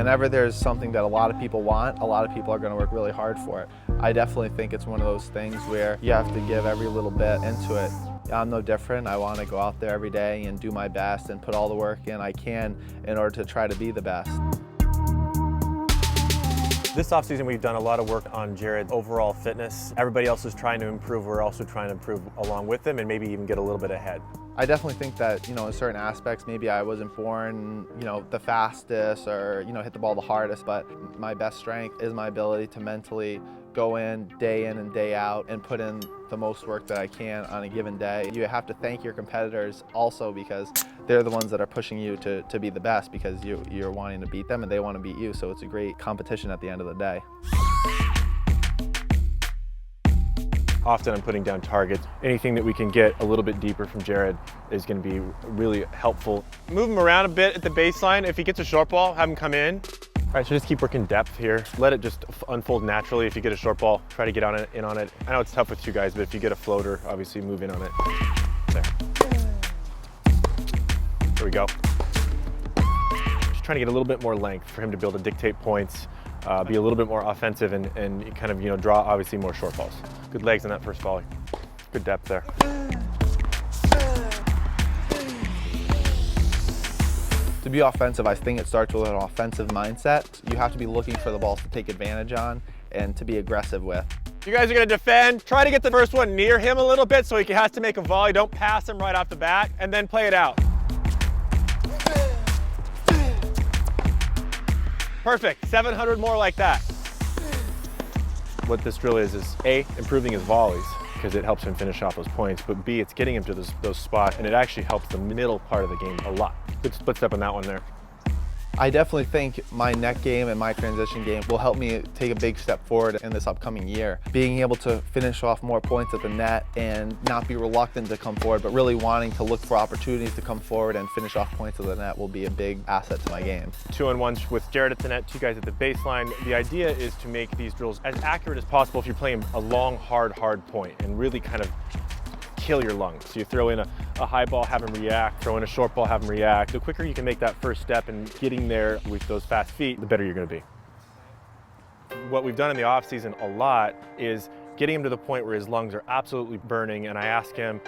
Whenever there's something that a lot of people want, a lot of people are going to work really hard for it. I definitely think it's one of those things where you have to give every little bit into it. I'm no different. I want to go out there every day and do my best and put all the work in I can in order to try to be the best. This offseason, we've done a lot of work on Jared's overall fitness. Everybody else is trying to improve. We're also trying to improve along with them and maybe even get a little bit ahead. I definitely think that, in certain aspects, maybe I wasn't born, the fastest or, hit the ball the hardest, but my best strength is my ability to mentally go in and day out and put in the most work that I can on a given day. You have to thank your competitors also because they're the ones that are pushing you to be the best because you're wanting to beat them and they want to beat you. So it's a great competition at the end of the day. Often I'm putting down targets. Anything that we can get a little bit deeper from Jared is going to be really helpful. Move him around a bit at the baseline. If he gets a short ball, have him come in. All right, so just keep working depth here. Let it just unfold naturally. If you get a short ball, try to get in on it. I know it's tough with two guys, but if you get a floater, obviously move in on it. There. There we go. Just trying to get a little bit more length for him to be able to dictate points, be a little bit more offensive and kind of, draw obviously more short balls. Good legs on that first volley. Good depth there. To be offensive, I think it starts with an offensive mindset. You have to be looking for the balls to take advantage on and to be aggressive with. You guys are going to defend. Try to get the first one near him a little bit so he has to make a volley. Don't pass him right off the bat, and then play it out. Perfect. 700 more like that. What this drill is A, improving his volleys because it helps him finish off those points, but B, it's getting him to those spots, and it actually helps the middle part of the game a lot. Good split step on that one there. I definitely think my net game and my transition game will help me take a big step forward in this upcoming year. Being able to finish off more points at the net and not be reluctant to come forward, but really wanting to look for opportunities to come forward and finish off points at the net will be a big asset to my game. 2-on-1s with Jared at the net, two guys at the baseline. The idea is to make these drills as accurate as possible if you're playing a long, hard point and really kind of kill your lungs. So you throw in a high ball, have him react, throw in a short ball, have him react. The quicker you can make that first step and getting there with those fast feet, the better you're going to be. What we've done in the off season a lot is getting him to the point where his lungs are absolutely burning, and I ask him,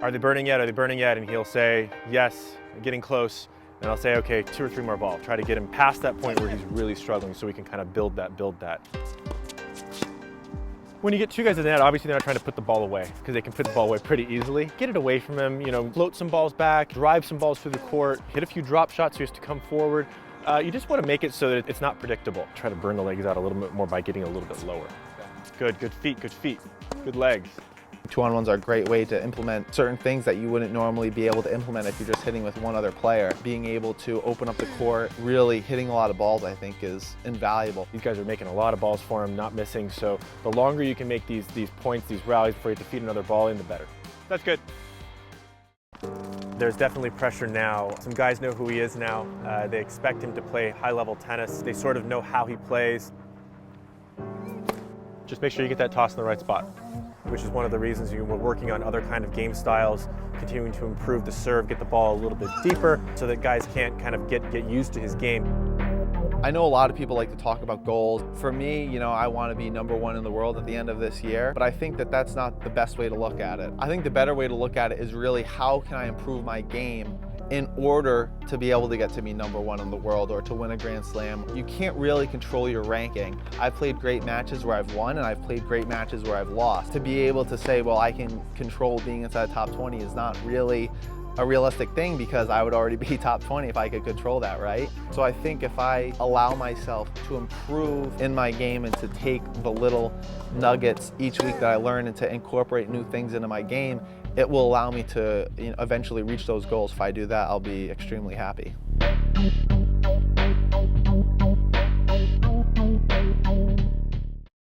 are they burning yet? Are they burning yet? And he'll say, yes, getting close. And I'll say, okay, 2 or 3 more balls. Try to get him past that point where he's really struggling so we can kind of build that. When you get two guys at the net, obviously they're not trying to put the ball away because they can put the ball away pretty easily. Get it away from him, float some balls back, drive some balls through the court, hit a few drop shots so he has to come forward. You just want to make it so that it's not predictable. Try to burn the legs out a little bit more by getting a little bit lower. Good feet, good legs. 2-on-1s are a great way to implement certain things that you wouldn't normally be able to implement if you're just hitting with one other player. Being able to open up the court, really hitting a lot of balls, I think is invaluable. These guys are making a lot of balls for him, not missing, so the longer you can make these points, these rallies before you have to feed another ball in, the better. That's good. There's definitely pressure now. Some guys know who he is now. They expect him to play high-level tennis. They sort of know how he plays. Just make sure you get that toss in the right spot, which is one of the reasons we're working on other kind of game styles, continuing to improve the serve, get the ball a little bit deeper so that guys can't kind of get used to his game. I know a lot of people like to talk about goals. For me, I want to be #1 in the world at the end of this year, but I think that that's not the best way to look at it. I think the better way to look at it is really how can I improve my game in order to be able to get to be #1 in the world or to win a Grand Slam. You can't really control your ranking. I've played great matches where I've won and I've played great matches where I've lost. To be able to say, well, I can control being inside the top 20 is not really a realistic thing because I would already be top 20 if I could control that, right? So I think if I allow myself to improve in my game and to take the little nuggets each week that I learn and to incorporate new things into my game, it will allow me to eventually reach those goals. If I do that, I'll be extremely happy.